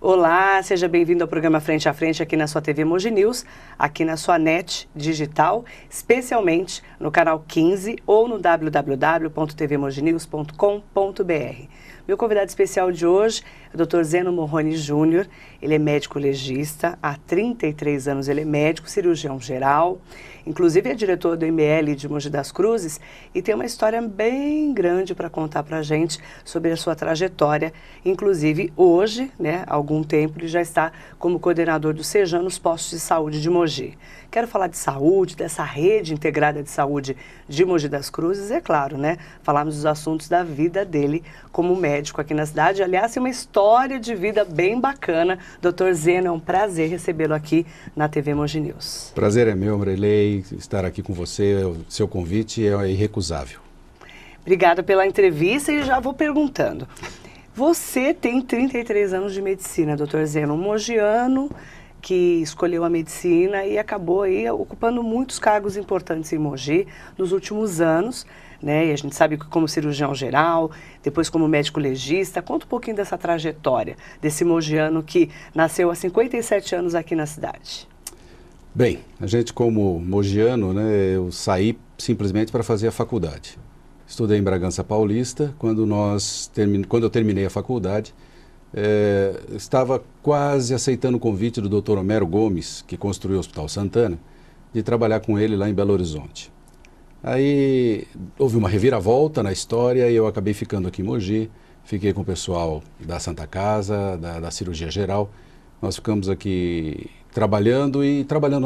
Olá, seja bem-vindo ao programa Frente a Frente aqui na sua TV Mogi News, aqui na sua net digital, especialmente no canal 15 ou no www.tvmoginews.com.br. Meu convidado especial de hoje é o Dr. Zeno Morrone Júnior. Ele é médico legista, há 33 anos ele é médico, cirurgião geral, inclusive é diretor do ML de Mogi das Cruzes e tem uma história bem grande para contar para a gente sobre a sua trajetória. Inclusive hoje, há algum tempo, ele já está como coordenador do Sejan nos postos de saúde de Mogi. Quero falar de saúde, dessa rede integrada de saúde de Mogi das Cruzes, é claro, falarmos dos assuntos da vida dele como médico aqui na cidade. Aliás, tem uma história de vida bem bacana. Dr. Zeno, é um prazer recebê-lo aqui na TV Mogi News. Prazer é meu, Marilei, estar aqui com você. O seu convite é irrecusável. Obrigada pela entrevista e já vou perguntando. Você tem 33 anos de medicina, Dr. Zeno, um mogiano que escolheu a medicina e acabou aí ocupando muitos cargos importantes em Mogi nos últimos anos, E a gente sabe que como cirurgião geral, depois como médico legista. Conta um pouquinho dessa trajetória, desse mogiano que nasceu há 57 anos aqui na cidade. Bem, a gente como mogiano, eu saí simplesmente para fazer a faculdade. Estudei em Bragança Paulista. Quando eu terminei a faculdade, estava quase aceitando o convite do Dr. Homero Gomes, que construiu o Hospital Santana, de trabalhar com ele lá em Belo Horizonte. Aí houve uma reviravolta na história e eu acabei ficando aqui em Mogi. Fiquei com o pessoal da Santa Casa, da cirurgia geral. Nós ficamos aqui trabalhando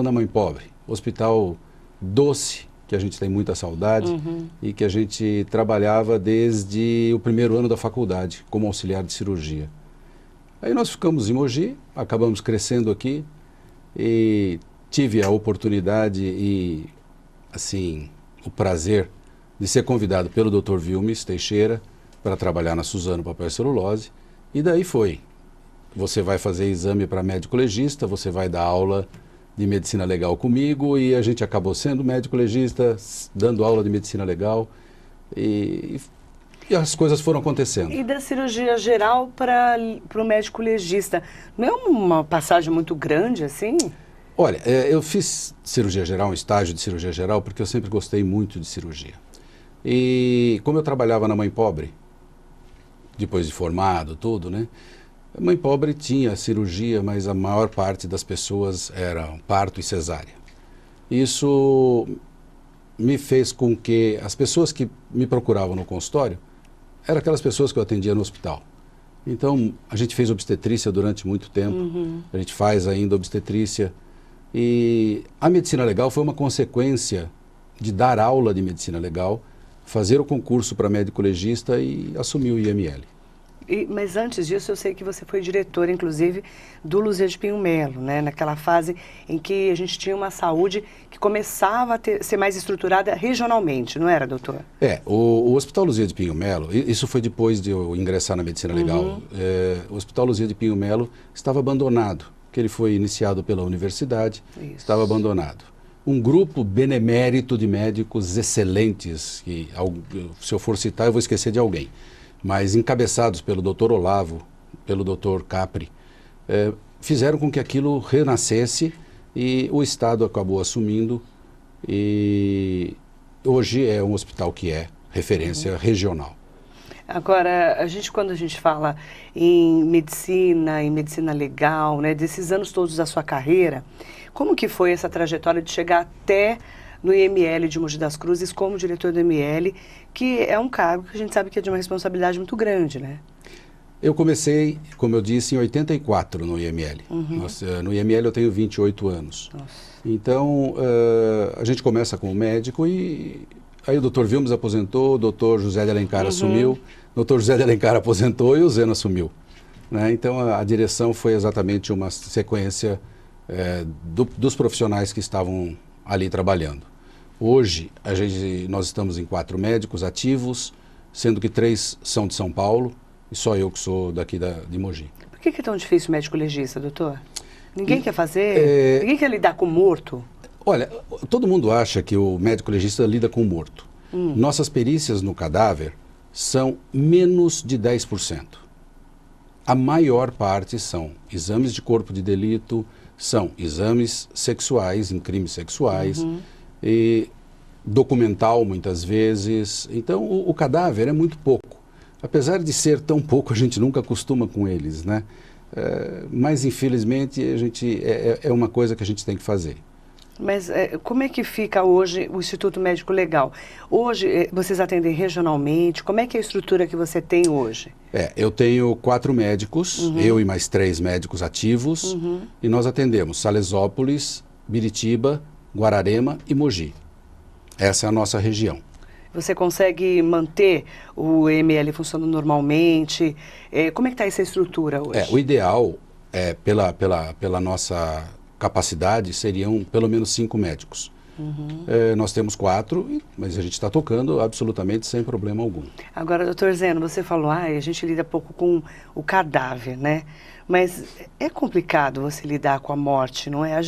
na Mãe Pobre, hospital doce, que a gente tem muita saudade, e que a gente trabalhava desde o primeiro ano da faculdade, como auxiliar de cirurgia. Aí nós ficamos em Mogi, acabamos crescendo aqui e tive a oportunidade e, assim, o prazer de ser convidado pelo Dr. Vilmes Teixeira para trabalhar na Suzano Papel e Celulose, e daí foi. Você vai fazer exame para médico legista, você vai dar aula de medicina legal comigo, e a gente acabou sendo médico legista, dando aula de medicina legal, e as coisas foram acontecendo. E da cirurgia geral para o médico legista, não é uma passagem muito grande assim? Olha, eu fiz cirurgia geral, um estágio de cirurgia geral, porque eu sempre gostei muito de cirurgia. E como eu trabalhava na Mãe Pobre, depois de formado, tudo, A Mãe Pobre tinha cirurgia, mas a maior parte das pessoas era parto e cesárea. Isso me fez com que as pessoas que me procuravam no consultório eram aquelas pessoas que eu atendia no hospital. Então, a gente fez obstetrícia durante muito tempo, a gente faz ainda obstetrícia. E a medicina legal foi uma consequência de dar aula de medicina legal, fazer o concurso para médico legista e assumir o IML. Mas antes disso, eu sei que você foi diretor, inclusive, do Luzia de Pinho Melo, naquela fase em que a gente tinha uma saúde que começava a ser mais estruturada regionalmente, não era, doutor? O Hospital Luzia de Pinho Melo, isso foi depois de eu ingressar na medicina legal, o Hospital Luzia de Pinho Melo estava abandonado, porque ele foi iniciado pela universidade, estava abandonado. Um grupo benemérito de médicos excelentes, que se eu for citar eu vou esquecer de alguém, mas encabeçados pelo Dr. Olavo, pelo Dr. Capri, fizeram com que aquilo renascesse e o Estado acabou assumindo, e hoje é um hospital que é referência regional. Agora, quando a gente fala em medicina legal, desses anos todos da sua carreira, como que foi essa trajetória de chegar até no IML de Mogi das Cruzes como diretor do IML, que é um cargo que a gente sabe que é de uma responsabilidade muito grande, Eu comecei, como eu disse, em 84 no IML. No IML eu tenho 28 anos. Nossa. Então, a gente começa como médico e aí o Dr. Vilmes aposentou, o Dr. José de Alencar assumiu, o Dr. José de Alencar aposentou e o Zeno assumiu. Então, a direção foi exatamente uma sequência dos profissionais que estavam ali trabalhando. Hoje, nós estamos em 4 médicos ativos, sendo que 3 são de São Paulo e só eu que sou daqui de Mogi. Por que é tão difícil o médico legista, doutor? Ninguém quer fazer? Ninguém quer lidar com morto? Olha, todo mundo acha que o médico legista lida com morto. Nossas perícias no cadáver são menos de 10%. a maior parte são exames de corpo de delito, são exames sexuais, em crimes sexuais, e documental muitas vezes. Então, o cadáver é muito pouco. Apesar de ser tão pouco, a gente nunca acostuma com eles, né? Mas, infelizmente, é uma coisa que a gente tem que fazer. Mas como é que fica hoje o Instituto Médico Legal? Hoje, vocês atendem regionalmente? Como é que é a estrutura que você tem hoje? Eu tenho 4 médicos, eu e mais 3 médicos ativos, e nós atendemos Salesópolis, Biritiba, Guararema e Mogi. Essa é a nossa região. Você consegue manter o EML funcionando normalmente? Como é que está essa estrutura hoje? O ideal, pela nossa capacidade, seriam pelo menos 5 médicos. Nós temos 4, mas a gente está tocando absolutamente sem problema algum. Agora, doutor Zeno, você falou, a gente lida pouco com o cadáver, né? Mas é complicado você lidar com a morte, não é?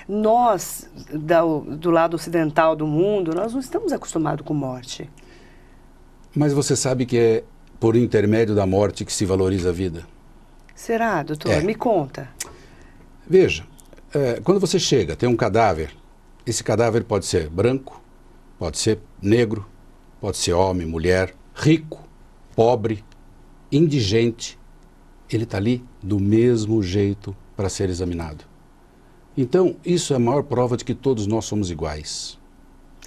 Nós, do lado ocidental do mundo, nós não estamos acostumados com morte. Mas você sabe que é por intermédio da morte que se valoriza a vida? Será, doutor? Me conta. Veja, quando você chega, tem um cadáver, esse cadáver pode ser branco, pode ser negro, pode ser homem, mulher, rico, pobre, indigente. Ele está ali do mesmo jeito para ser examinado. Então, isso é a maior prova de que todos nós somos iguais.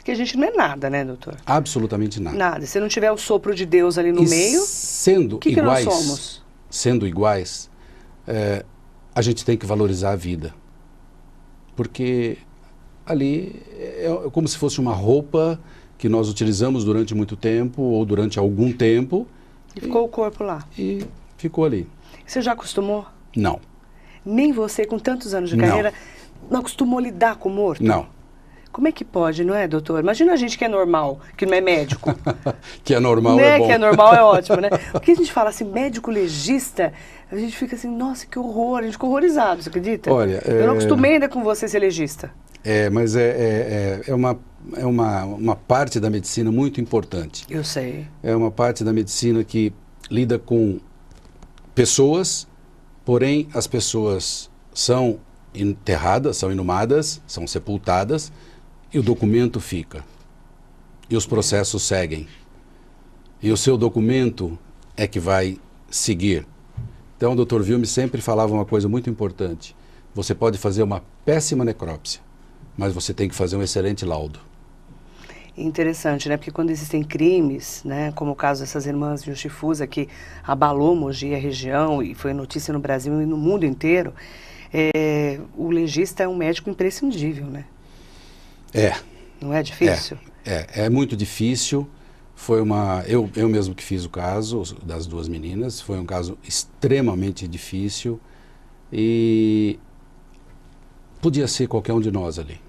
Que a gente não é nada, né, doutor? Absolutamente nada. Nada. Se não tiver o sopro de Deus ali no meio, sendo que iguais, nós somos? Sendo iguais, a gente tem que valorizar a vida. Porque ali é como se fosse uma roupa que nós utilizamos durante muito tempo ou durante algum tempo. E ficou o corpo lá. E ficou ali. Você já acostumou? Não. Nem você, com tantos anos de carreira, não acostumou lidar com o morto? Não. Como é que pode, não é, doutor? Imagina a gente que é normal, que não é médico. Que é normal, né? É bom. Que é normal é ótimo, né? Porque a gente fala assim, médico legista, a gente fica assim, nossa, que horror, a gente fica horrorizado, você acredita? Olha, eu não acostumei ainda com você ser legista. Mas é uma parte da medicina muito importante. Eu sei. É uma parte da medicina que lida com pessoas, porém as pessoas são enterradas, são inumadas, são sepultadas e o documento fica. E os processos seguem. E o seu documento é que vai seguir. Então o Dr. Wilme sempre falava uma coisa muito importante. Você pode fazer uma péssima necrópsia, mas você tem que fazer um excelente laudo. Interessante, né? Porque quando existem crimes, né, como o caso dessas irmãs de Uchifusa, que abalou Mogi e a região, e foi notícia no Brasil e no mundo inteiro, o legista é um médico imprescindível, né? Não é difícil? É muito difícil. Eu mesmo que fiz o caso das 2 meninas, foi um caso extremamente difícil e podia ser qualquer um de nós ali.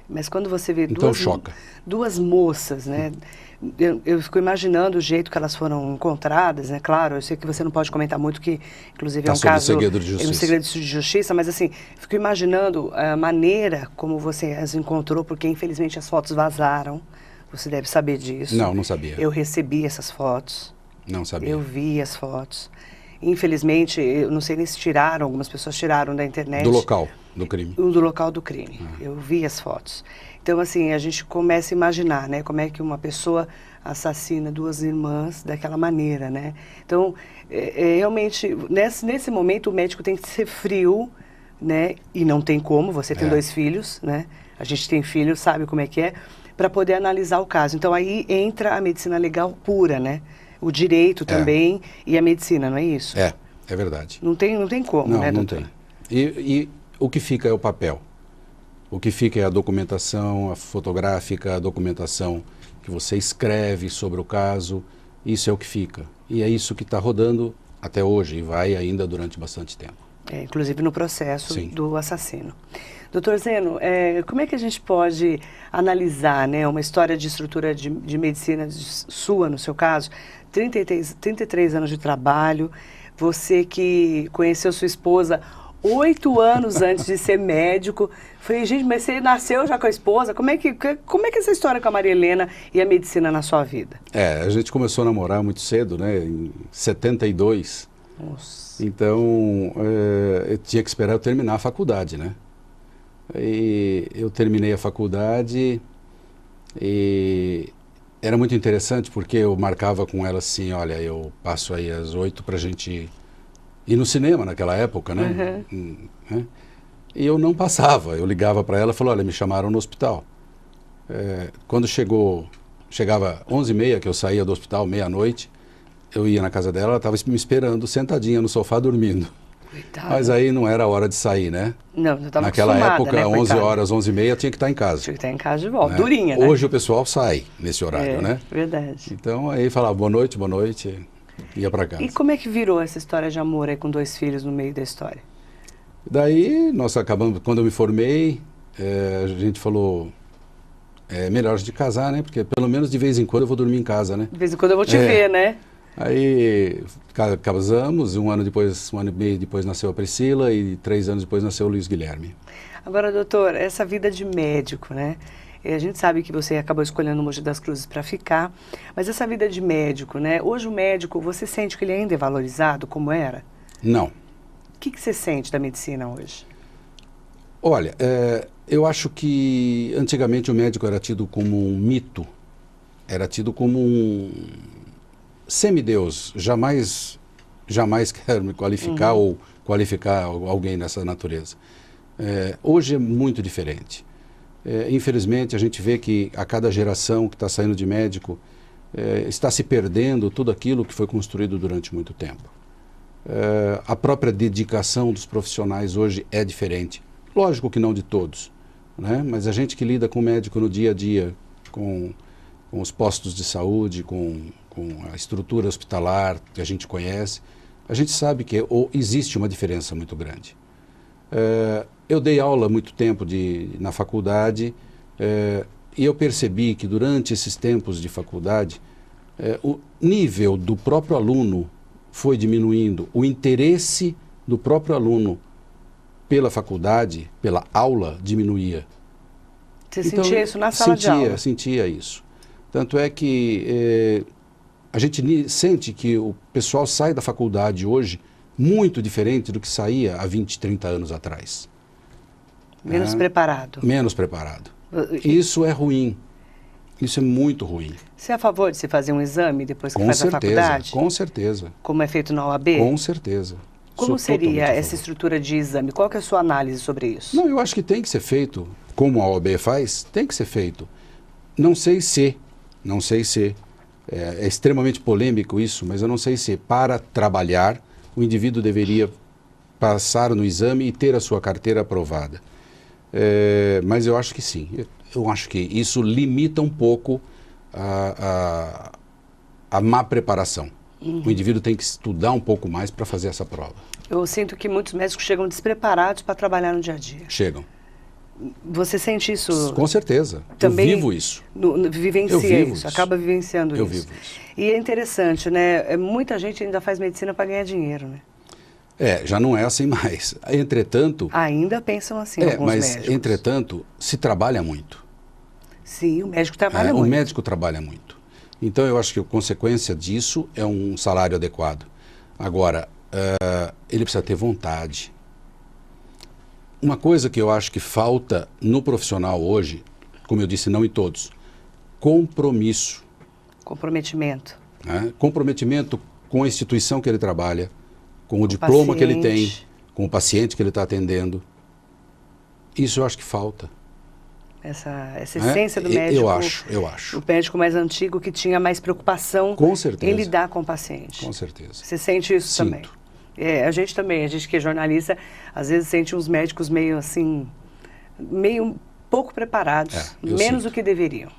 Mas quando você vê então, choca. 2 moças, né? Eu fico imaginando o jeito que elas foram encontradas, né? Claro, eu sei que você não pode comentar muito, que inclusive é um caso... segredo de justiça. É um segredo de justiça, mas assim, fico imaginando a maneira como você as encontrou, porque infelizmente as fotos vazaram. Você deve saber disso. Não sabia. Eu recebi essas fotos. Não sabia. Eu vi as fotos. Infelizmente, eu não sei nem se tiraram, algumas pessoas tiraram da internet. Do local do crime. Do local do crime. Eu vi as fotos. Então, assim, a gente começa a imaginar, né, como é que uma pessoa assassina 2 irmãs daquela maneira, né? Então, realmente, nesse momento, o médico tem que ser frio, né? E não tem como, você tem 2 filhos, né? A gente tem filhos, sabe como é que é, para poder analisar o caso. Então, aí entra a medicina legal pura, né? O direito também e a medicina, não é isso? É verdade. Não tem como, né, doutor? Não tem. E o que fica é o papel. O que fica é a documentação, a fotográfica, a documentação que você escreve sobre o caso. Isso é o que fica. E é isso que está rodando até hoje e vai ainda durante bastante tempo. Inclusive no processo Sim. do assassino. Doutor Zeno, como é que a gente pode analisar, né, uma história de estrutura de medicina sua, no seu caso, 33 anos de trabalho, você que conheceu sua esposa 8 anos antes de ser médico. Falei, gente, mas você nasceu já com a esposa? Como é que é essa história com a Maria Helena e a medicina na sua vida? A gente começou a namorar muito cedo, né, em 72. Nossa. Então, eu tinha que esperar eu terminar a faculdade, né? E eu terminei a faculdade e era muito interessante porque eu marcava com ela assim, olha, eu passo aí às 8 pra gente ir no cinema naquela época, né? Né? E eu não passava, eu ligava para ela e falava, olha, me chamaram no hospital. Quando chegava 11h30, que eu saía do hospital, meia-noite, eu ia na casa dela, ela estava me esperando, sentadinha no sofá, dormindo. Coitado. Mas aí não era hora de sair, né? Não, eu estava Naquela época, né, 11 horas, 11h30, tinha que estar em casa. Tinha que estar em casa de volta, Né? durinha, né? Hoje o pessoal sai nesse horário, né? Verdade. Então aí falava boa noite, ia para casa. E como é que virou essa história de amor aí com 2 filhos no meio da história? Daí nós acabamos, quando eu me formei, a gente falou, é melhor a gente casar, né? Porque pelo menos de vez em quando eu vou dormir em casa, né? De vez em quando eu vou te ver, né? Aí casamos, um ano e meio depois nasceu a Priscila e 3 anos depois nasceu o Luiz Guilherme. Agora, doutor, essa vida de médico, né? A gente sabe que você acabou escolhendo o Mogi das Cruzes para ficar, mas essa vida de médico, né? Hoje o médico, você sente que ele ainda é valorizado como era? Não. O que você sente da medicina hoje? Olha, eu acho que antigamente o médico era tido como um mito, era tido como um semideus. Jamais quero me qualificar ou qualificar alguém dessa natureza. Hoje é muito diferente. Infelizmente, a gente vê que a cada geração que está saindo de médico está se perdendo tudo aquilo que foi construído durante muito tempo. A própria dedicação dos profissionais hoje é diferente. Lógico que não de todos, né? Mas a gente que lida com o médico no dia a dia, com os postos de saúde, com a estrutura hospitalar que a gente conhece, a gente sabe que existe uma diferença muito grande. Eu dei aula há muito tempo na faculdade e eu percebi que durante esses tempos de faculdade, o nível do próprio aluno foi diminuindo, o interesse do próprio aluno pela faculdade, pela aula, diminuía. Você sentia isso na sala de aula? Sentia isso. Tanto é que a gente sente que o pessoal sai da faculdade hoje muito diferente do que saía há 20, 30 anos atrás. Menos preparado. Menos preparado. Isso é ruim. Isso é muito ruim. Você é a favor de se fazer um exame depois que faz a faculdade? Com certeza. Como é feito na OAB? Com certeza. Como seria essa estrutura de exame? Qual que é a sua análise sobre isso? Não, eu acho que tem que ser feito, como a OAB faz, tem que ser feito. Não sei se, é extremamente polêmico isso, mas eu não sei se para trabalhar o indivíduo deveria passar no exame e ter a sua carteira aprovada. Mas eu acho que sim. Eu acho que isso limita um pouco a má preparação. O indivíduo tem que estudar um pouco mais para fazer essa prova. Eu sinto que muitos médicos chegam despreparados para trabalhar no dia a dia. Chegam. Você sente isso? Com certeza. Também eu vivo isso. Vivencia isso, acaba vivenciando isso. Eu vivo isso. E é interessante, né? Muita gente ainda faz medicina para ganhar dinheiro, né? Já não é assim mais. Entretanto... Ainda pensam assim alguns médicos. Mas, entretanto, se trabalha muito. Sim, o médico trabalha muito. O médico trabalha muito. Então, eu acho que a consequência disso é um salário adequado. Agora, ele precisa ter vontade. Uma coisa que eu acho que falta no profissional hoje, como eu disse, não em todos, compromisso. Comprometimento. Né? Comprometimento com a instituição que ele trabalha, com o diploma que ele tem, com o paciente que ele está atendendo. Isso eu acho que falta. Essa essência do médico. Eu acho. O médico mais antigo que tinha mais preocupação em lidar com o paciente. Com certeza. Você sente isso também? A gente também, a gente que é jornalista, às vezes sente uns médicos meio assim, meio pouco preparados, menos do que deveriam.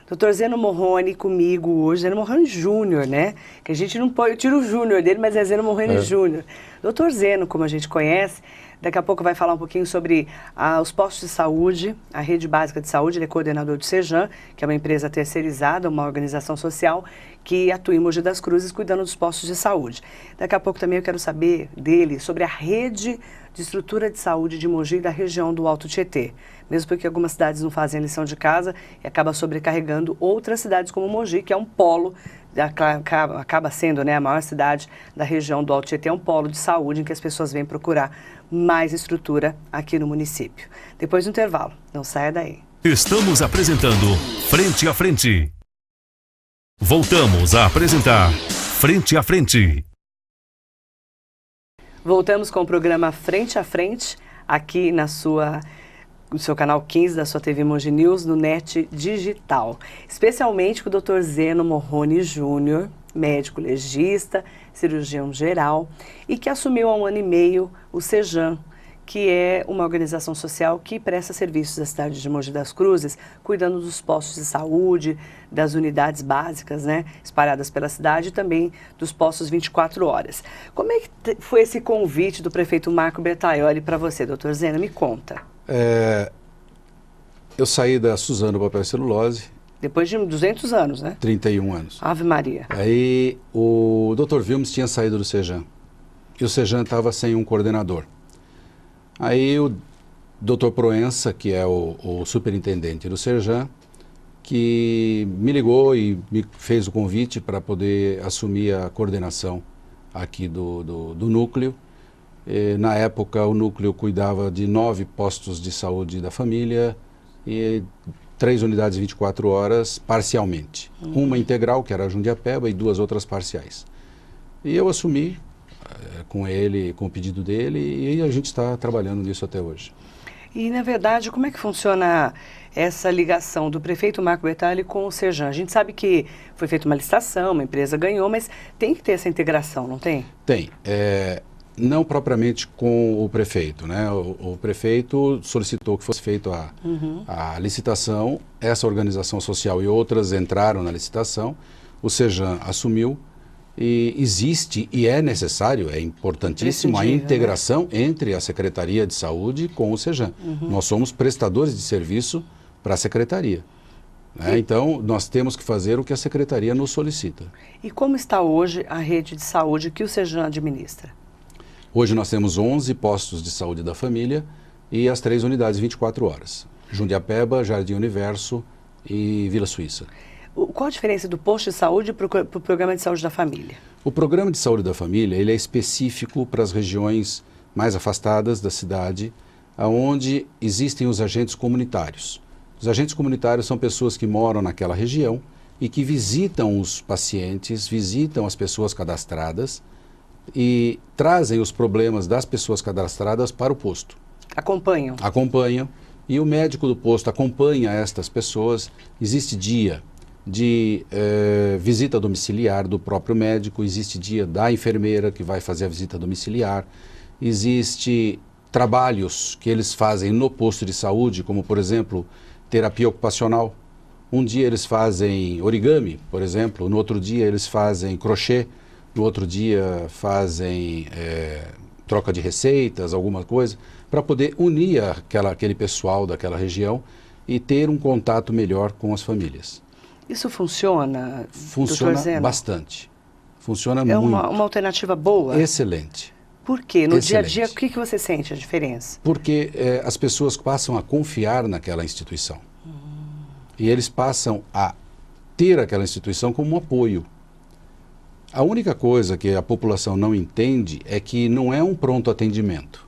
Dr. Zeno Morrone comigo hoje, Zeno Morrone Júnior, né? Que a gente não pode, tira o Júnior dele, mas é Zeno Morrone Júnior. Dr. Zeno, como a gente conhece, daqui a pouco vai falar um pouquinho sobre os postos de saúde, a rede básica de saúde. Ele é coordenador do Sejan, que é uma empresa terceirizada, uma organização social que atua em Mogi das Cruzes cuidando dos postos de saúde. Daqui a pouco também eu quero saber dele sobre a rede de estrutura de saúde de Mogi e da região do Alto Tietê. Mesmo porque algumas cidades não fazem a lição de casa e acaba sobrecarregando outras cidades como Mogi, que é um polo acaba sendo, né, a maior cidade da região do Alto Tietê, é um polo de saúde em que as pessoas vêm procurar mais estrutura aqui no município. Depois do intervalo, não saia daí. Estamos apresentando Frente a Frente. Voltamos a apresentar Frente a Frente. Voltamos com o programa Frente a Frente, aqui no seu canal 15 da sua TV Mogi News, no NET Digital. Especialmente com o Dr. Zeno Morrone Júnior, médico legista, cirurgião geral, e que assumiu há 1 ano e meio o Sejan, que é uma organização social que presta serviços à cidade de Mogi das Cruzes, cuidando dos postos de saúde, das unidades básicas, né, espalhadas pela cidade, e também dos postos 24 horas. Como é que foi esse convite do prefeito Marco Bertaioli para você, doutor Zeno? Me conta. Eu saí da Suzano Papel e Celulose. Depois de 200 anos, né? 31 anos. Ave Maria. Aí o Dr. Vilmes tinha saído do Sejan. E o Sejan estava sem um coordenador. Aí o Dr. Proença, que é o superintendente do Sejan, que me ligou e me fez o convite para poder assumir a coordenação aqui do núcleo. Na época, o núcleo cuidava de 9 postos de saúde da família e 3 unidades 24 horas parcialmente. Uma integral, que era a Jundiapeba, e 2 outras parciais. E eu assumi com ele, com o pedido dele, e a gente está trabalhando nisso até hoje. E, na verdade, como é que funciona essa ligação do prefeito Marco Bertaioli com o Sejan? A gente sabe que foi feita uma licitação, uma empresa ganhou, mas tem que ter essa integração, não tem? Tem. Não propriamente com o prefeito, né? O prefeito solicitou que fosse feita a licitação, essa organização social e outras entraram na licitação, o Sejan assumiu, e existe e é necessário, é importantíssimo a integração, né, entre a Secretaria de Saúde com o Sejan. Nós somos prestadores de serviço para a Secretaria. Né? Então, nós temos que fazer o que a Secretaria nos solicita. E como está hoje a rede de saúde que o Sejan administra? Hoje nós temos 11 postos de saúde da família e as 3 unidades 24 horas. Jundiapeba, Jardim Universo e Vila Suíça. Qual a diferença do posto de saúde para o programa de saúde da família? O programa de saúde da família, ele é específico para as regiões mais afastadas da cidade, onde existem os agentes comunitários. Os agentes comunitários são pessoas que moram naquela região e que visitam os pacientes, visitam as pessoas cadastradas e trazem os problemas das pessoas cadastradas para o posto. Acompanham? Acompanham. E o médico do posto acompanha estas pessoas. Existe dia de visita domiciliar do próprio médico, existe dia da enfermeira que vai fazer a visita domiciliar, existe trabalhos que eles fazem no posto de saúde, como por exemplo, terapia ocupacional. Um dia eles fazem origami, por exemplo, no outro dia eles fazem crochê, no outro dia fazem troca de receitas, alguma coisa, para poder unir aquele pessoal daquela região e ter um contato melhor com as famílias. Isso funciona? Funciona bastante. Funciona muito. É uma alternativa boa? Excelente. Por quê? No dia a dia, o que você sente a diferença? Porque as pessoas passam a confiar naquela instituição. E eles passam a ter aquela instituição como um apoio. A única coisa que a população não entende é que não é um pronto atendimento.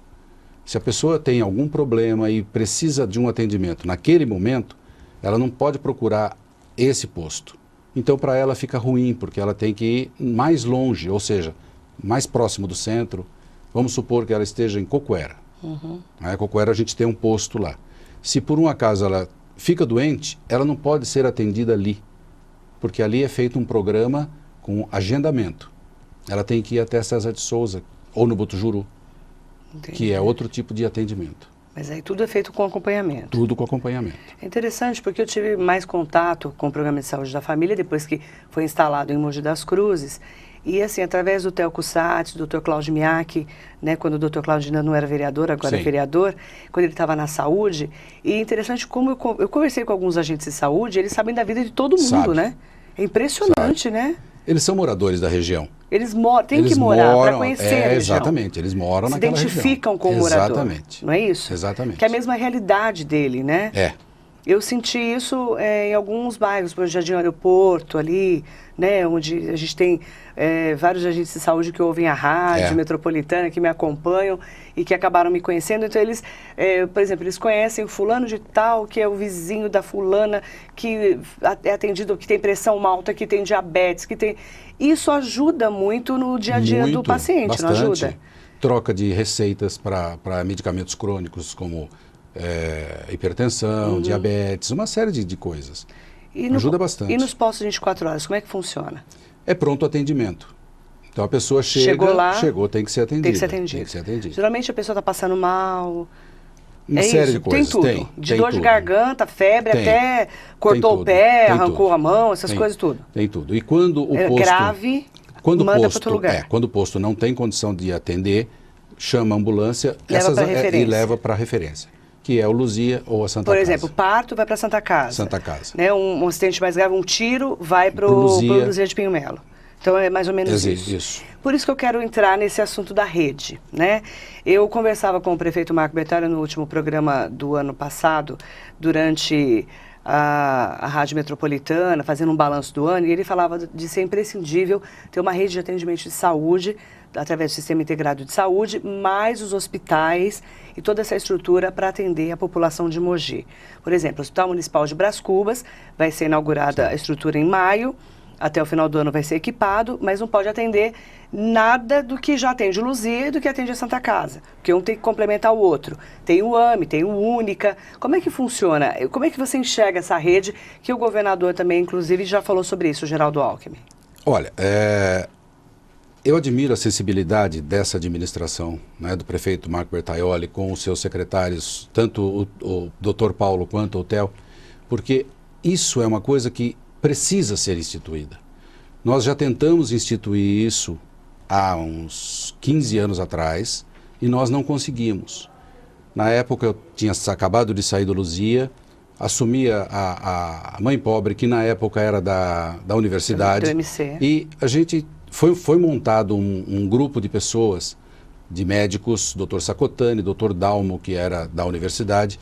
Se a pessoa tem algum problema e precisa de um atendimento naquele momento, ela não pode procurar esse posto. Então, para ela fica ruim, porque ela tem que ir mais longe, ou seja, mais próximo do centro. Vamos supor que ela esteja em Coquera. Coquera a gente tem um posto lá. Se por um acaso ela fica doente, ela não pode ser atendida ali, porque ali é feito um programa com agendamento. Ela tem que ir até César de Souza ou no Botujuru, que é outro tipo de atendimento. Mas aí tudo é feito com acompanhamento. Tudo com acompanhamento. É interessante porque eu tive mais contato com o programa de saúde da família depois que foi instalado em Mogi das Cruzes. E assim, através do Theo Cussatti, do Dr. Cláudio Miaki, né, quando o Dr. Cláudio ainda não era vereador, agora é vereador, quando ele estava na saúde. E é interessante como eu conversei com alguns agentes de saúde, eles sabem da vida de todo mundo, né? É impressionante, né? Eles são moradores da região. Eles têm que morar para conhecer a região. Exatamente, eles moram naquela região. Se identificam com o morador. Exatamente. Não é isso? Exatamente. Que é a mesma realidade dele, né? Eu senti isso em alguns bairros, por Jardim Aeroporto, ali, né, onde a gente tem vários agentes de saúde que ouvem a rádio metropolitana, que me acompanham e que acabaram me conhecendo. Então, eles, por exemplo, eles conhecem o fulano de tal, que é o vizinho da fulana, que é atendido, que tem pressão alta, que tem diabetes, que tem... Isso ajuda muito no dia a dia do paciente, bastante. Não ajuda? Troca de receitas para medicamentos crônicos, como hipertensão, diabetes, uma série de coisas. Ajuda bastante. E nos postos 24 horas, como é que funciona? É pronto atendimento. Então a pessoa chegou, tem que ser atendida. Tem que ser atendido. Geralmente a pessoa está passando mal. Uma série de coisas. Tem tudo. De dor de garganta, febre, até cortou o pé, arrancou a mão, essas coisas tudo. Tem tudo. E quando o posto... grave, manda para outro lugar. Quando o posto não tem condição de atender, chama a ambulância e leva para referência, que é o Luzia ou a Santa Casa. Por exemplo, parto vai para Santa Casa. Santa Casa. Né? Um acidente mais grave, um tiro, vai para o Luzia de Pinho Melo. Então é mais ou menos isso. Por isso que eu quero entrar nesse assunto da rede, né? Eu conversava com o prefeito Marco Bertolli no último programa do ano passado, durante a Rádio Metropolitana, fazendo um balanço do ano, e ele falava de ser imprescindível ter uma rede de atendimento de saúde, através do Sistema Integrado de Saúde, mais os hospitais e toda essa estrutura para atender a população de Mogi. Por exemplo, o Hospital Municipal de Brás Cubas vai ser inaugurada a estrutura em maio, até o final do ano vai ser equipado, mas não pode atender nada do que já atende o Luzia e do que atende a Santa Casa, porque um tem que complementar o outro. Tem o AME, tem o Única. Como é que funciona? Como é que você enxerga essa rede, que o governador também, inclusive, já falou sobre isso, o Geraldo Alckmin? Olha, eu admiro a sensibilidade dessa administração, né, do prefeito Marco Bertaioli com os seus secretários, tanto o Dr. Paulo quanto o Theo, porque isso é uma coisa que precisa ser instituída. Nós já tentamos instituir isso há uns 15 anos atrás e nós não conseguimos. Na época eu tinha acabado de sair do Luzia, assumia a mãe pobre, que na época era da universidade, e a gente foi montado um grupo de pessoas, de médicos, Dr. Sacotani, Dr. Dalmo, que era da universidade,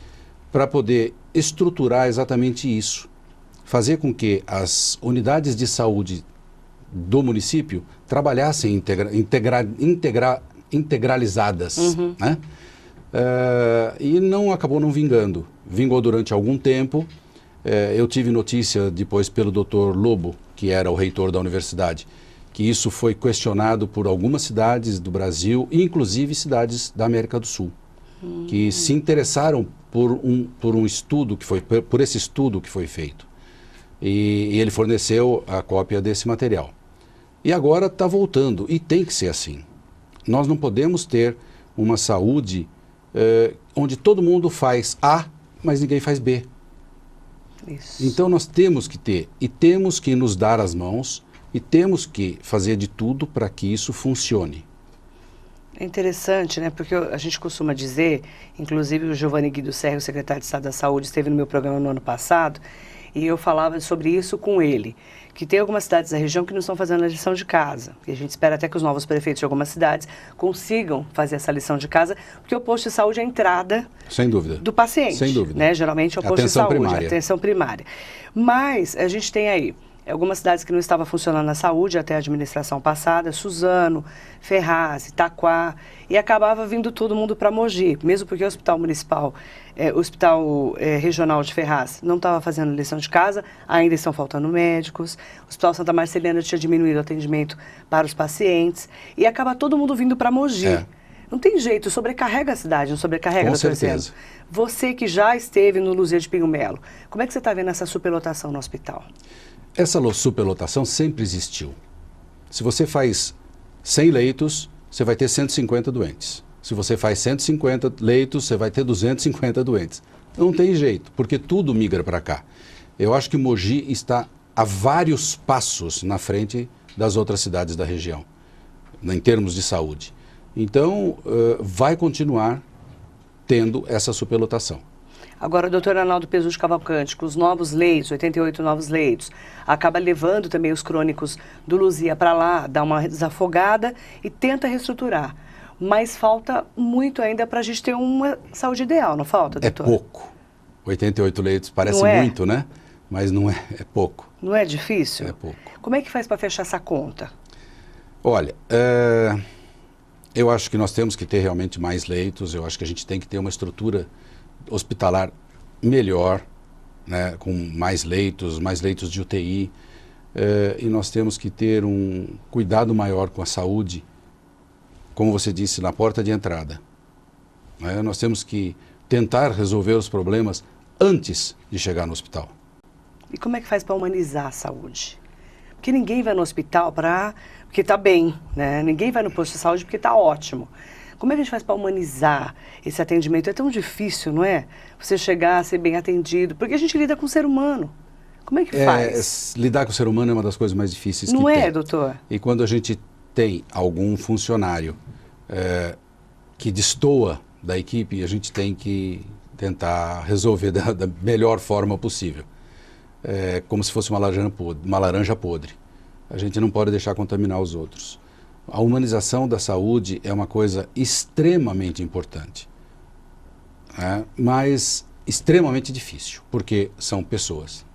para poder estruturar exatamente isso. Fazer com que as unidades de saúde do município trabalhassem integralizadas, né? E acabou não vingando. Vingou durante algum tempo. Eu tive notícia depois pelo Dr. Lobo, que era o reitor da universidade, que isso foi questionado por algumas cidades do Brasil, inclusive cidades da América do Sul, que se interessaram por um estudo que foi, por esse estudo que foi feito. E ele forneceu a cópia desse material. E agora está voltando, e tem que ser assim. Nós não podemos ter uma saúde onde todo mundo faz A, mas ninguém faz B. Isso. Então nós temos que ter, e temos que nos dar as mãos, e temos que fazer de tudo para que isso funcione. É interessante, né? Porque a gente costuma dizer, inclusive o Giovanni Guido Serra, o secretário de Estado da Saúde, esteve no meu programa no ano passado, e eu falava sobre isso com ele, que tem algumas cidades da região que não estão fazendo a lição de casa. E a gente espera até que os novos prefeitos de algumas cidades consigam fazer essa lição de casa, porque o posto de saúde é a entrada sem dúvida do paciente. Sem dúvida. Né? Geralmente é o posto de saúde, primária. Atenção primária. Mas a gente tem aí algumas cidades que não estavam funcionando na saúde até a administração passada, Suzano, Ferraz, Itaquá, e acabava vindo todo mundo para Mogi, mesmo porque o Hospital Municipal, o Hospital Regional de Ferraz não estava fazendo lição de casa, ainda estão faltando médicos, o Hospital Santa Marcelina tinha diminuído o atendimento para os pacientes, e acaba todo mundo vindo para Mogi. Não tem jeito, sobrecarrega a cidade, não sobrecarrega? Com certeza. Você que já esteve no Luzia de Pinho Melo, como é que você está vendo essa superlotação no hospital? Essa superlotação sempre existiu. Se você faz 100 leitos, você vai ter 150 doentes. Se você faz 150 leitos, você vai ter 250 doentes. Não tem jeito, porque tudo migra para cá. Eu acho que Mogi está a vários passos na frente das outras cidades da região, em termos de saúde. Então, vai continuar tendo essa superlotação. Agora, o doutor Arnaldo Pesucci Cavalcante, com os novos leitos, 88 novos leitos, acaba levando também os crônicos do Luzia para lá, dá uma desafogada e tenta reestruturar. Mas falta muito ainda para a gente ter uma saúde ideal, não falta, doutor? 88 leitos parece Não é? muito, né? Mas não é, é pouco. Não é difícil? É pouco. Como é que faz para fechar essa conta? Olha, eu acho que nós temos que ter realmente mais leitos, eu acho que a gente tem que ter uma estrutura hospitalar melhor, né, com mais leitos de UTI, e nós temos que ter um cuidado maior com a saúde, como você disse, na porta de entrada. Né? Nós temos que tentar resolver os problemas antes de chegar no hospital. E como é que faz para humanizar a saúde? Porque ninguém vai no hospital porque está bem, né? Ninguém vai no posto de saúde porque está ótimo. Como é que a gente faz para humanizar esse atendimento? É tão difícil, não é? Você chegar a ser bem atendido, porque a gente lida com o ser humano. Como é que faz? Lidar com o ser humano é uma das coisas mais difíceis que não tem. é, doutor? E quando a gente tem algum funcionário que destoa da equipe, a gente tem que tentar resolver da melhor forma possível. Como se fosse uma laranja podre. A gente não pode deixar contaminar os outros. A humanização da saúde é uma coisa extremamente importante, mas extremamente difícil, porque são pessoas.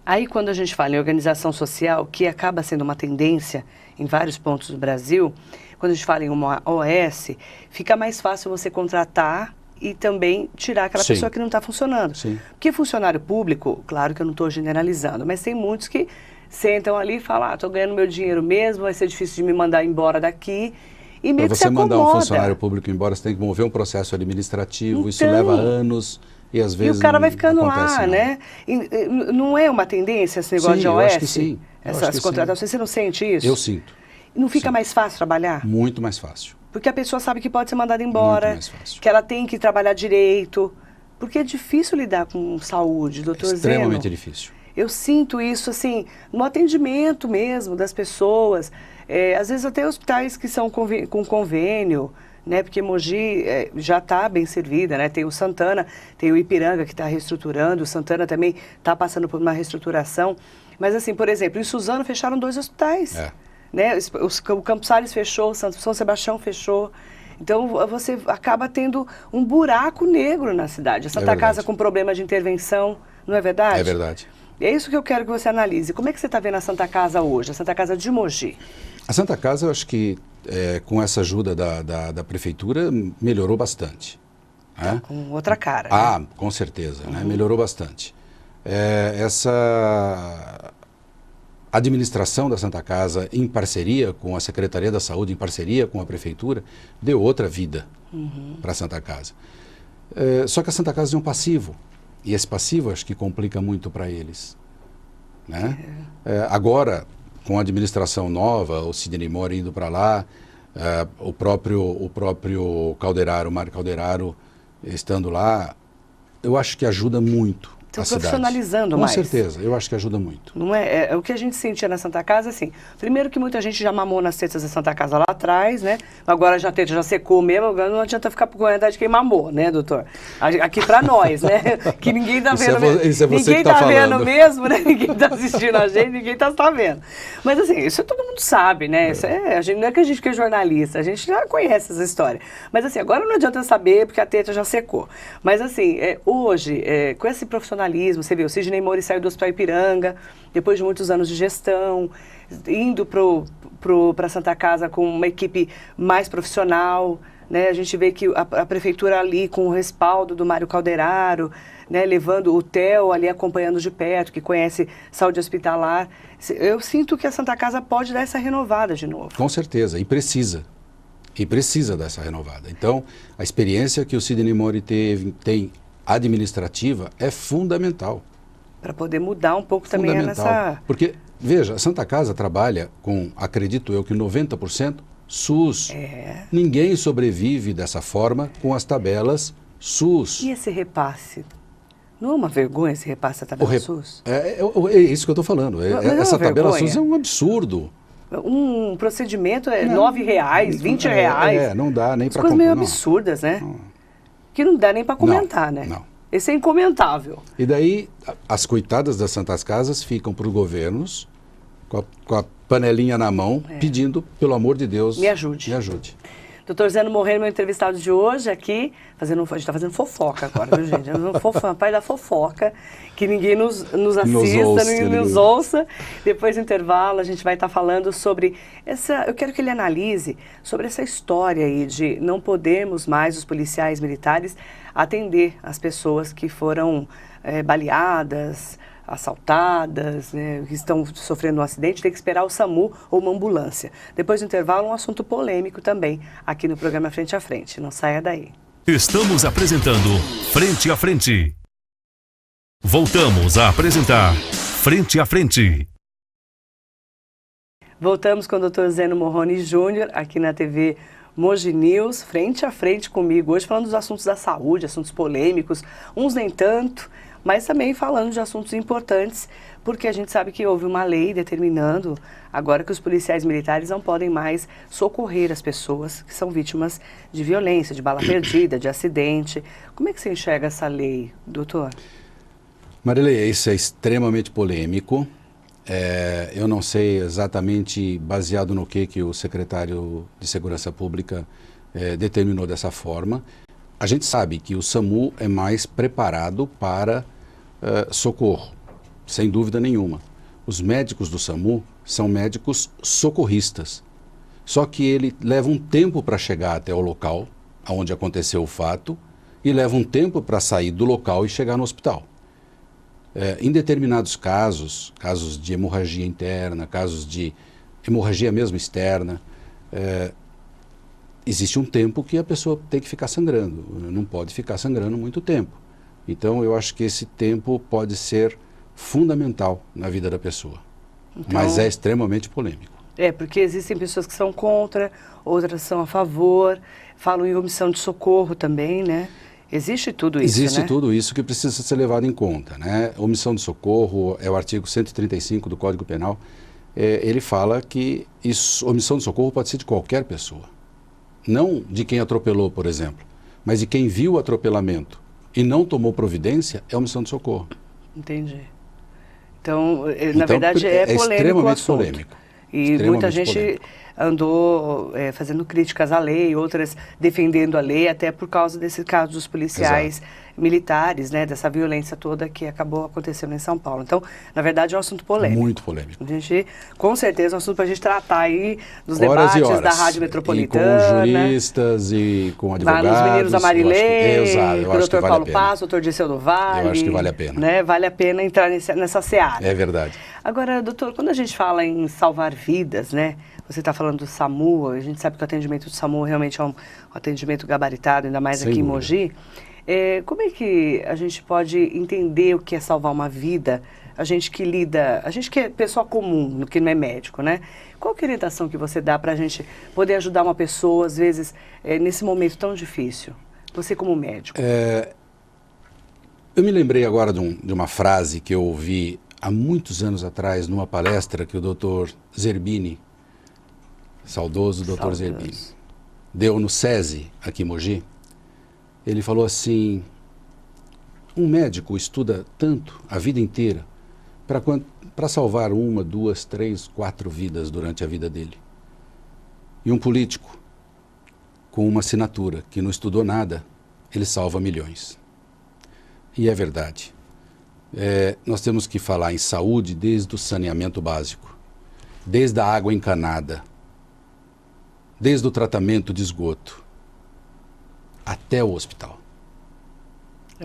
Aí, quando a gente fala em organização social, que acaba sendo uma tendência em vários pontos do Brasil, quando a gente fala em uma OS, fica mais fácil você contratar e também tirar aquela Sim. pessoa que não está funcionando. Sim. Porque funcionário público, claro que eu não estou generalizando, mas tem muitos que sentam ali e falam, estou ganhando meu dinheiro mesmo, vai ser difícil de me mandar embora daqui. E meio que se Para você mandar um acomoda. funcionário público embora, você tem que mover um processo administrativo, Então, isso leva anos e às vezes e o cara vai ficando não acontece lá, nada. né? E não é uma tendência esse negócio Sim, de eu OS? acho que sim. Eu acho Essas que contratações, você não sente isso? Eu sinto. E não fica Sim. mais fácil trabalhar? Muito mais fácil. Porque a pessoa sabe que pode ser mandada embora, Muito mais fácil. que ela tem que trabalhar direito. Porque é difícil lidar com saúde, doutor Zeno. Extremamente difícil. Eu sinto isso, assim, no atendimento mesmo das pessoas. Às vezes até hospitais que são com convênio, né? Porque Mogi já está bem servida, né? Tem o Santana, tem o Ipiranga que está reestruturando, o Santana também está passando por uma reestruturação. Mas assim, por exemplo, em Suzano fecharam 2 hospitais. Né? O Campos Sales fechou, São Sebastião fechou. Então você acaba tendo um buraco negro na cidade. A Santa Casa com problema de intervenção, não é verdade? É verdade. É isso que eu quero que você analise. Como é que você está vendo a Santa Casa hoje, a Santa Casa de Mogi? A Santa Casa, eu acho que com essa ajuda da prefeitura, melhorou bastante. Tá com outra cara. Né? Com certeza, né? Melhorou bastante. Essa administração da Santa Casa, em parceria com a Secretaria da Saúde, em parceria com a prefeitura, deu outra vida para a Santa Casa. Só que a Santa Casa é um passivo. E esse passivo acho que complica muito para eles. Né? Agora, com a administração nova, o Sidney Mori indo para lá, o próprio Calderaro, Mário Calderaro, estando lá, eu acho que ajuda muito a cidade. Profissionalizando mais. Com certeza, eu acho que ajuda muito. Não é? O que a gente sentia na Santa Casa, assim, primeiro que muita gente já mamou nas tetas da Santa Casa lá atrás, né? Agora a teta já secou mesmo, agora não adianta ficar com a verdade de quem mamou, né, doutor? Aqui pra nós, né? Que ninguém tá vendo mesmo. Isso é você ninguém que tá vendo falando. mesmo, né? Ninguém tá assistindo a gente, ninguém tá vendo. Mas assim, isso todo mundo sabe, né? Isso não é que a gente que é jornalista, a gente já conhece essa história. Mas assim, agora não adianta saber porque a teta já secou. Mas assim, hoje, com esse profissionalismo, você vê, o Sidney Mori saiu do Hospital Ipiranga, depois de muitos anos de gestão, indo para Santa Casa com uma equipe mais profissional, né? A gente vê que a prefeitura ali, com o respaldo do Mário Calderaro, né? Levando o Theo ali acompanhando de perto, que conhece saúde hospitalar. Eu sinto que a Santa Casa pode dar essa renovada de novo. Com certeza, e precisa. E precisa dessa renovada. Então, a experiência que o Sidney Mori tem administrativa é fundamental. Para poder mudar um pouco também nessa... Porque, veja, a Santa Casa trabalha com, acredito eu, que 90% SUS. Ninguém sobrevive dessa forma com as tabelas SUS. E esse repasse? Não é uma vergonha esse repasse da tabela SUS? É isso que eu estou falando. Essa tabela SUS é um absurdo. Um procedimento é R$9, R$20. Não dá nem para... coisas meio absurdas, né? Que não dá nem para comentar, né? Não. Esse é incomentável. E daí, as coitadas das Santas Casas ficam para os governos, com a panelinha na mão, pedindo, pelo amor de Deus, me ajude. Me ajude. Doutor Zeno Morroni, meu entrevistado de hoje aqui, a gente está fazendo fofoca agora, viu, gente? Pai da fofoca, que ninguém nos assista, ninguém nos ouça. Depois do intervalo, a gente vai estar falando sobre eu quero que ele analise sobre essa história aí de não podermos mais, os policiais militares, atender as pessoas que foram baleadas, assaltadas, né, que estão sofrendo um acidente, tem que esperar o SAMU ou uma ambulância. Depois do intervalo, um assunto polêmico também, aqui no programa Frente a Frente. Não saia daí. Estamos apresentando Frente a Frente. Voltamos a apresentar Frente a Frente. Voltamos com o Dr. Zeno Morroni Júnior, aqui na TV Mogi News, frente a frente comigo, hoje falando dos assuntos da saúde, assuntos polêmicos, uns nem tanto, mas também falando de assuntos importantes, porque a gente sabe que houve uma lei determinando agora que os policiais militares não podem mais socorrer as pessoas que são vítimas de violência, de bala perdida, de acidente. Como é que você enxerga essa lei, doutor? Marilei, isso é extremamente polêmico. Eu não sei exatamente baseado no que o secretário de Segurança Pública determinou dessa forma. A gente sabe que o SAMU é mais preparado para socorro, sem dúvida nenhuma. Os médicos do SAMU são médicos socorristas, só que ele leva um tempo para chegar até o local onde aconteceu o fato e leva um tempo para sair do local e chegar no hospital. Em determinados casos, casos de hemorragia interna, casos de hemorragia mesmo externa, existe um tempo que a pessoa tem que ficar sangrando, não pode ficar sangrando muito tempo. Então, eu acho que esse tempo pode ser fundamental na vida da pessoa, então, mas é extremamente polêmico. Porque existem pessoas que são contra, outras são a favor, falam em omissão de socorro também, né? Existe tudo isso, Existe né? tudo isso que precisa ser levado em conta, né? Omissão de socorro é o artigo 135 do Código Penal. Ele fala que omissão de socorro pode ser de qualquer pessoa. Não de quem atropelou, por exemplo, mas de quem viu o atropelamento e não tomou providência, é omissão de socorro. Entendi. Então, na verdade, é polêmico extremamente o assunto. polêmico. E muita gente andou fazendo críticas à lei, outras defendendo a lei, até por causa desse caso dos policiais militares, né, dessa violência toda que acabou acontecendo em São Paulo. Então, na verdade, é um assunto polêmico. Muito polêmico. A gente, com certeza, é um assunto para a gente tratar aí dos horas debates e horas. da Rádio Metropolitana. E com juristas e com advogados. Lá nos Meninos da Marilei, com o Dr. Paulo Passo, o Dr. Dirceu do Vale. Eu acho que vale a pena. Né, vale a pena entrar nessa seara. É verdade. Agora, doutor, quando a gente fala em salvar vidas, né? Você está falando do SAMU, a gente sabe que o atendimento do SAMU realmente é um atendimento gabaritado, ainda mais aqui em Mogi. Como é que a gente pode entender o que é salvar uma vida? A gente que é pessoa comum, que não é médico, né? Qual que é a orientação que você dá para a gente poder ajudar uma pessoa, às vezes, nesse momento tão difícil? Você como médico. Eu me lembrei agora de uma frase que eu ouvi há muitos anos atrás, numa palestra que o Dr. Zerbini, saudoso Dr. Zerbini, deu no SESI, aqui em Mogi. Ele falou assim: um médico estuda tanto a vida inteira para salvar 1, 2, 3, 4 vidas durante a vida dele. E um político com uma assinatura que não estudou nada, ele salva milhões. E é verdade. Nós temos que falar em saúde desde o saneamento básico, desde a água encanada, desde o tratamento de esgoto, até o hospital.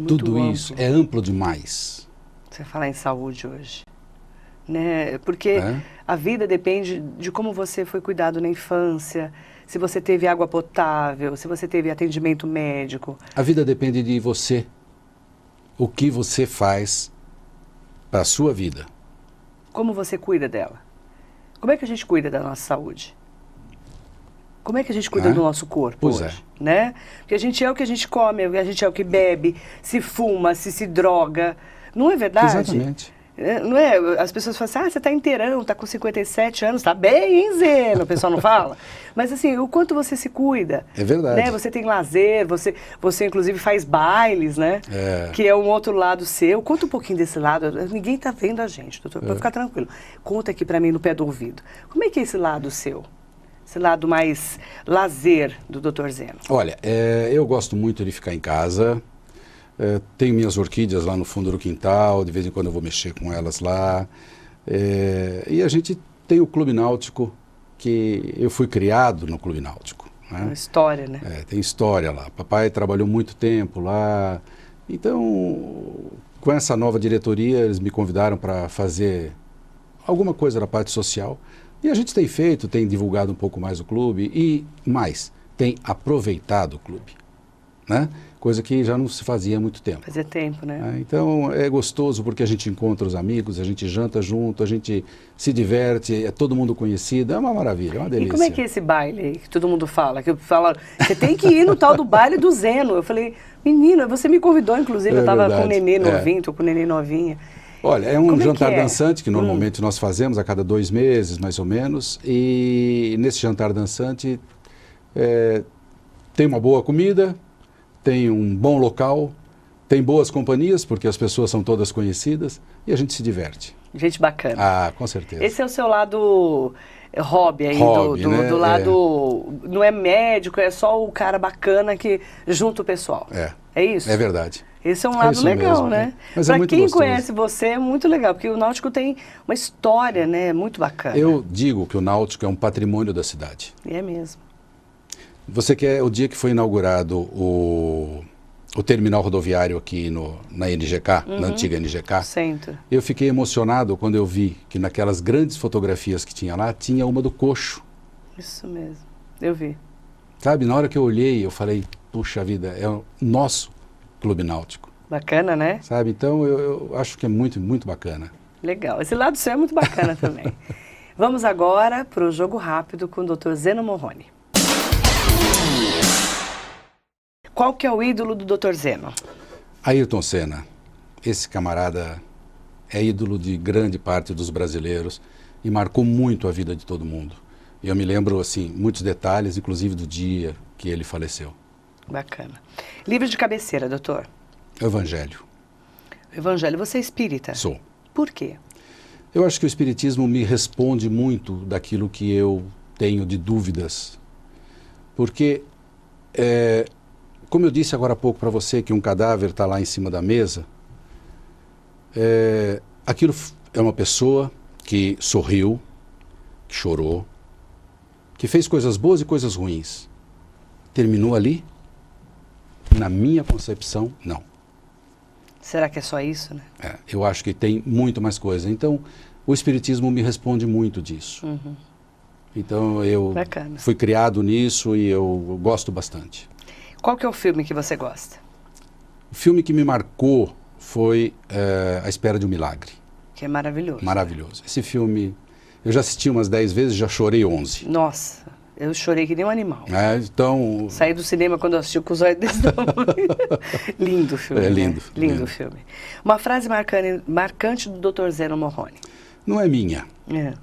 Tudo amplo. Isso é amplo demais. Você falar em saúde hoje, né? Porque a vida depende de como você foi cuidado na infância, se você teve água potável, se você teve atendimento médico. A vida depende de você. O que você faz para a sua vida. Como você cuida dela? Como é que a gente cuida da nossa saúde? Como é que a gente cuida do nosso corpo hoje? Né? Porque a gente é o que a gente come, a gente é o que bebe, se fuma, se droga. Não é verdade? Exatamente. Não é? As pessoas falam assim, você está inteirão, está com 57 anos, está bem, hein, Zeno? O pessoal não fala. Mas assim, o quanto você se cuida. É verdade. Né? Você tem lazer, você inclusive faz bailes, né? Que é um outro lado seu. Conta um pouquinho desse lado. Ninguém está vendo a gente, doutor, para ficar tranquilo. Conta aqui para mim no pé do ouvido. Como é que é esse lado seu? esse lado mais lazer do Dr. Zeno? Olha, eu gosto muito de ficar em casa. Tenho minhas orquídeas lá no fundo do quintal, de vez em quando eu vou mexer com elas lá. E a gente tem o Clube Náutico, que eu fui criado no Clube Náutico. Né? Uma história, né? Tem história lá. Papai trabalhou muito tempo lá. Então, com essa nova diretoria, eles me convidaram para fazer alguma coisa na parte social. E a gente tem feito, tem divulgado um pouco mais o clube e mais, tem aproveitado o clube, né? Coisa que já não se fazia há muito tempo. Fazia tempo, né? Então é gostoso porque a gente encontra os amigos, a gente janta junto, a gente se diverte, é todo mundo conhecido, é uma maravilha, é uma delícia. E como é que é esse baile que todo mundo fala? Que fala, você tem que ir no tal do baile do Zeno. Eu falei, menina, você me convidou, inclusive, eu estava com o nenê novinho, tô com o nenê novinha. Olha, é um jantar dançante que normalmente nós fazemos a cada 2 meses, mais ou menos, e nesse jantar dançante tem uma boa comida, tem um bom local, tem boas companhias, porque as pessoas são todas conhecidas, e a gente se diverte. Gente bacana. Ah, com certeza. Esse é o seu lado hobby aí, né? do lado, não é médico, é só o cara bacana que junta o pessoal. É isso? É verdade. Esse é um lado legal, mesmo, né? Mas pra muito quem gostoso. conhece você, é muito legal, porque o Náutico tem uma história, né? Muito bacana. Eu digo que o Náutico é um patrimônio da cidade. E é mesmo. Você quer, o dia que foi inaugurado o terminal rodoviário aqui na NGK, na antiga NGK, Centro. Eu fiquei emocionado quando eu vi que naquelas grandes fotografias que tinha lá, tinha uma do Coxo. Isso mesmo, eu vi. Sabe, na hora que eu olhei, eu falei, puxa vida, é o nosso Clube Náutico. Bacana, né? Sabe, então eu acho que é muito, muito bacana. Legal, esse lado seu é muito bacana também. Vamos agora para o Jogo Rápido com o Dr. Zeno Morrone. Qual que é o ídolo do Dr. Zeno? Ayrton Senna. Esse camarada é ídolo de grande parte dos brasileiros e marcou muito a vida de todo mundo. E eu me lembro, assim, muitos detalhes, inclusive do dia que ele faleceu. Bacana. Livro de cabeceira, doutor? Evangelho. Evangelho. Você é espírita? Sou. Por quê? Eu acho que o espiritismo me responde muito daquilo que eu tenho de dúvidas. Porque, como eu disse agora há pouco para você, que um cadáver está lá em cima da mesa, aquilo é uma pessoa que sorriu, que chorou, que fez coisas boas e coisas ruins. Terminou ali? Na minha concepção, não. Será que é só isso, né? Eu acho que tem muito mais coisa. Então, o espiritismo me responde muito disso. Uhum. Então, eu Bacana. fui criado nisso e eu gosto bastante. Qual que é o filme que você gosta? O filme que me marcou foi A Espera de um Milagre. Que é maravilhoso. Maravilhoso. Esse filme, eu já assisti umas 10 vezes, já chorei 11. Nossa, eu chorei que nem um animal. Então... Saí do cinema quando eu assisti com os olhos desse tamanho. Lindo o filme. Lindo. Né? Lindo o filme. Uma frase marcante do Dr. Zeno Morrone. Não é minha.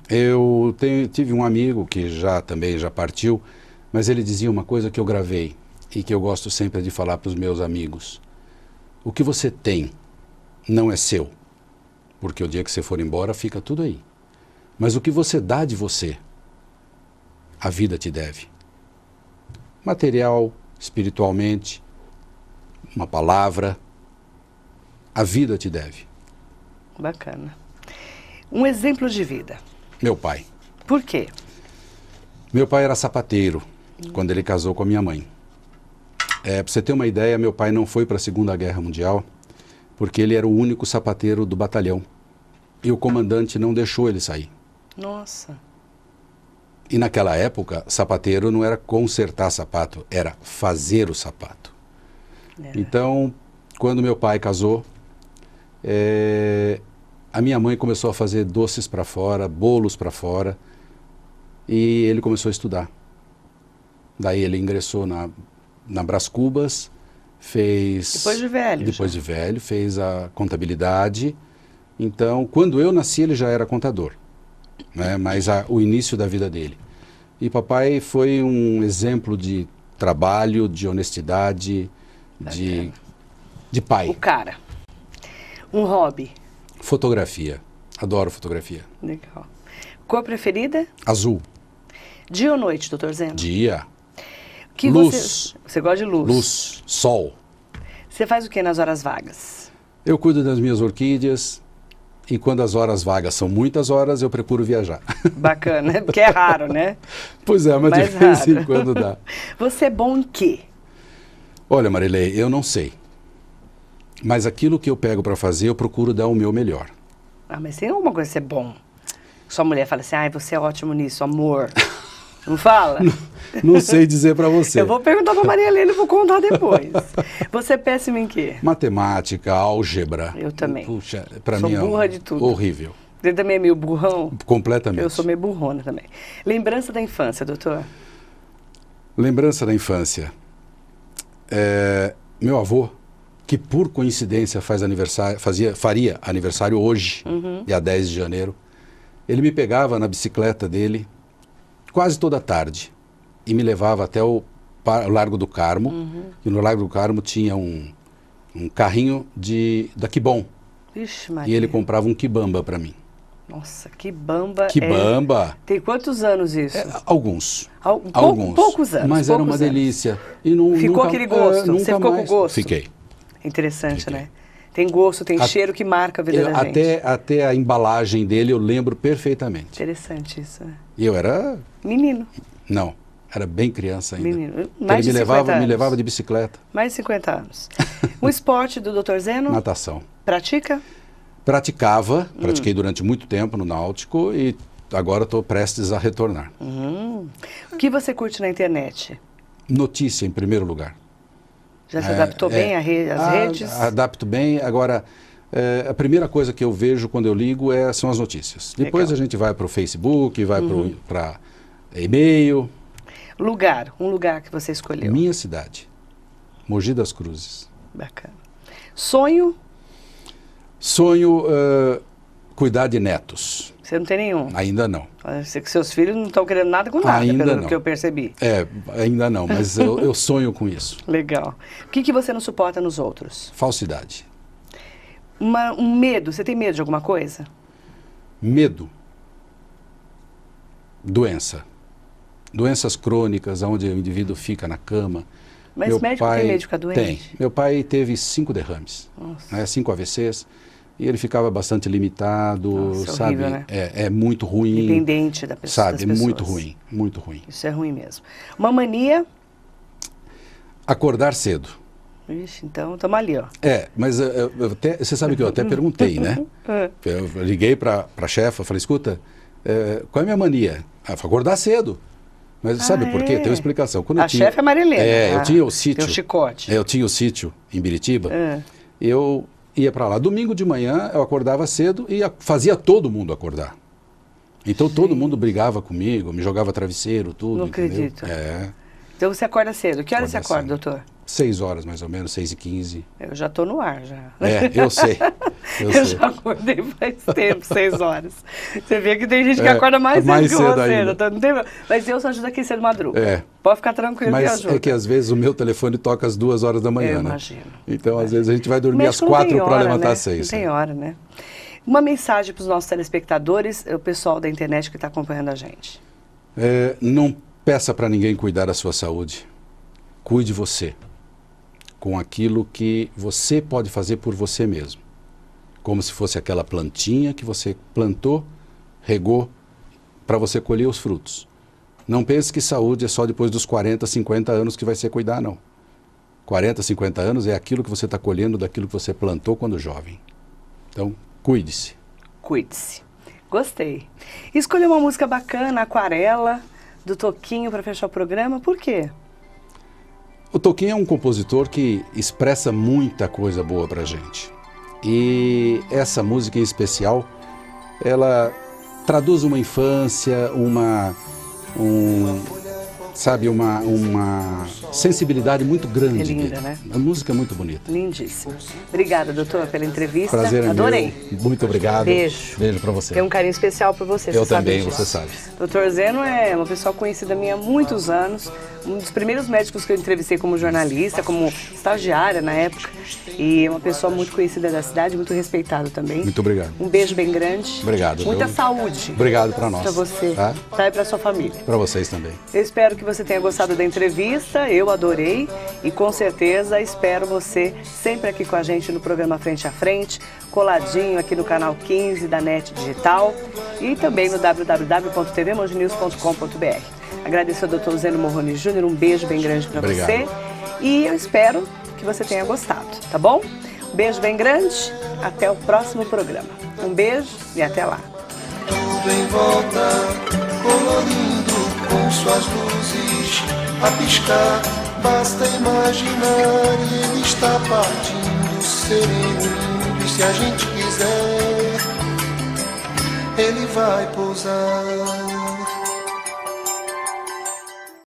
Eu tive um amigo que também já partiu, mas ele dizia uma coisa que eu gravei e que eu gosto sempre de falar para os meus amigos. O que você tem não é seu, porque o dia que você for embora fica tudo aí. Mas o que você dá de você, a vida te deve. Material, espiritualmente, uma palavra, a vida te deve. Bacana. Um exemplo de vida. Meu pai. Por quê? Meu pai era sapateiro quando ele casou com a minha mãe. Para você ter uma ideia, meu pai não foi para a Segunda Guerra Mundial porque ele era o único sapateiro do batalhão. E o comandante não deixou ele sair. Nossa. E naquela época, sapateiro não era consertar sapato, era fazer o sapato. Então, quando meu pai casou, a minha mãe começou a fazer doces para fora, bolos para fora, e ele começou a estudar. Daí ele ingressou na Brás Cubas, fez... Depois de velho. Depois de velho, fez a contabilidade. Então, quando eu nasci, ele já era contador, né? Mas o início da vida dele. E papai foi um exemplo de trabalho, de honestidade, de pai. O cara. Um hobby. Fotografia. Adoro fotografia. Legal. Cor preferida? Azul. Dia ou noite, doutor Zeno? Dia. Que Luz. Você gosta de luz? Luz, sol. Você faz o que nas horas vagas? Eu cuido das minhas orquídeas e quando as horas vagas são muitas horas, eu procuro viajar. Bacana, né? Porque é raro, né? Pois é, mas Mais de vez raro. em quando dá. Você é bom em quê? Olha, Marilei, eu não sei. Mas aquilo que eu pego para fazer, eu procuro dar o meu melhor. Ah, mas tem alguma coisa que você é bom? Sua mulher fala assim, ai, você é ótimo nisso, amor. Não fala? Não sei dizer para você. Eu vou perguntar pra Maria Helena e vou contar depois. Você é péssimo em quê? Matemática, álgebra. Eu também. Puxa, para Sou mim burra é de tudo. horrível. Você também é meio burrão? Completamente. Eu sou meio burrona também. Lembrança da infância, doutor? Lembrança da infância. Meu avô, que por coincidência faria aniversário hoje, dia 10 de janeiro, ele me pegava na bicicleta dele quase toda tarde e me levava até o Largo do Carmo, e no Largo do Carmo tinha um carrinho da Kibon, Vixe, Maria. e ele comprava um quibamba para mim. Nossa, que bamba. Quibamba! Tem quantos anos isso? Alguns. Alguns. Poucos anos. Mas poucos era uma anos. delícia. E não, Ficou nunca, aquele gosto? nunca Você ficou com mais. gosto? Fiquei. Interessante, Fiquei. né? Tem gosto, tem cheiro que marca a vida da gente. Até a embalagem dele eu lembro perfeitamente. Interessante isso, né? E eu era... Menino. Não, era bem criança ainda. Menino. Ele Mais de 50 me anos. levava de bicicleta. Mais de 50 anos. O esporte do Dr. Zeno? Natação. Pratica? Pratiquei durante muito tempo no Náutico e agora estou prestes a retornar. O que você curte na internet? Notícia em primeiro lugar. Já se adaptou bem às redes? Adapto bem. Agora, a primeira coisa que eu vejo quando eu ligo são as notícias. Depois Legal. a gente vai para o Facebook, vai para e-mail. Um lugar que você escolheu. Minha cidade, Mogi das Cruzes. Bacana. Sonho? Sonho cuidar de netos. Você não tem nenhum? Ainda não. Você que seus filhos não estão querendo nada com nada, Ainda pelo não. que eu percebi. Ainda não, mas eu sonho com isso. Legal. O que você não suporta nos outros? Falsidade. Um medo. Você tem medo de alguma coisa? Medo. Doença. Doenças crônicas, onde o indivíduo fica na cama. Mas o médico tem medo de ficar doente? Tem. Meu pai teve 5 derrames, Nossa. 5 AVCs, e ele ficava bastante limitado, Nossa, sabe? horrível, né? É muito ruim. Dependente da pessoa. Sabe, das pessoas. muito ruim, muito ruim. Isso é ruim mesmo. Uma mania? Acordar cedo. Ixi, então estamos ali, ó. Mas você sabe que eu até perguntei, né? Eu liguei para a chefa, falei, escuta, qual é a minha mania? Ela falou, acordar cedo. Mas sabe por quê? Tem uma explicação. Quando A chefe é Maria Helena. eu tinha o sítio. Tem o chicote. Eu tinha o sítio em Biritiba. Eu ia para lá. Domingo de manhã eu acordava cedo e fazia todo mundo acordar. Então todo mundo brigava comigo, me jogava travesseiro, tudo. Não entendeu? acredito. Então você acorda cedo. Que horas você acorda, doutor? 6 horas mais ou menos, 6h15. Eu já estou no ar, já. Eu sei. Eu já acordei faz tempo, 6 horas. Você vê que tem gente que acorda mais cedo que você. Ainda. Não tem... Mas eu só ajudo aqui cedo madruga. Pode ficar tranquilo que eu Mas ajudo. é que às vezes o meu telefone toca às 2 horas da manhã, Eu né? imagino. Então às vezes a gente vai dormir às 4 para levantar às 6. Não tem hora, né? Uma mensagem para os nossos telespectadores, o pessoal da internet que está acompanhando a gente. Não peça para ninguém cuidar da sua saúde. Cuide você. Com aquilo que você pode fazer por você mesmo. Como se fosse aquela plantinha que você plantou, regou, para você colher os frutos. Não pense que saúde é só depois dos 40, 50 anos que vai ser cuidar, não. 40, 50 anos é aquilo que você está colhendo daquilo que você plantou quando jovem. Então, cuide-se. Cuide-se. Gostei. Escolhi uma música bacana, Aquarela, do Toquinho, para fechar o programa. Por quê? O Toquinho é um compositor que expressa muita coisa boa pra gente. E essa música em especial, ela traduz uma infância, sabe, uma sensibilidade muito grande. É linda, dele. né? A música é muito bonita. Lindíssimo. Obrigada, doutor, pela entrevista. Prazer é Adorei. meu. Muito obrigado. Beijo. Beijo pra você. Tem um carinho especial por você, Eu você também, sabe disso. você sabe. Doutor Zeno é uma pessoa conhecida minha há muitos anos, um dos primeiros médicos que eu entrevistei como jornalista, como estagiária na época, e é uma pessoa muito conhecida da cidade, muito respeitado também. Muito obrigado. Um beijo bem grande. Obrigado. Muita saúde. Obrigado pra nós. Pra você, Tá? e pra sua família. Pra vocês também. Eu espero que você tenha gostado da entrevista, eu adorei e com certeza espero você sempre aqui com a gente no programa Frente a Frente, coladinho aqui no canal 15 da NET Digital e também no www.tvmongenews.com.br. Agradeço ao Dr. Zeno Morroni Júnior, um beijo bem grande para você e eu espero que você tenha gostado, tá bom? Um beijo bem grande, até o próximo programa. Um beijo e até lá. Tudo em volta, colorindo com suas luzes a piscar. Basta imaginar e ele está partindo, sereno, lindo. E se a gente quiser, ele vai pousar.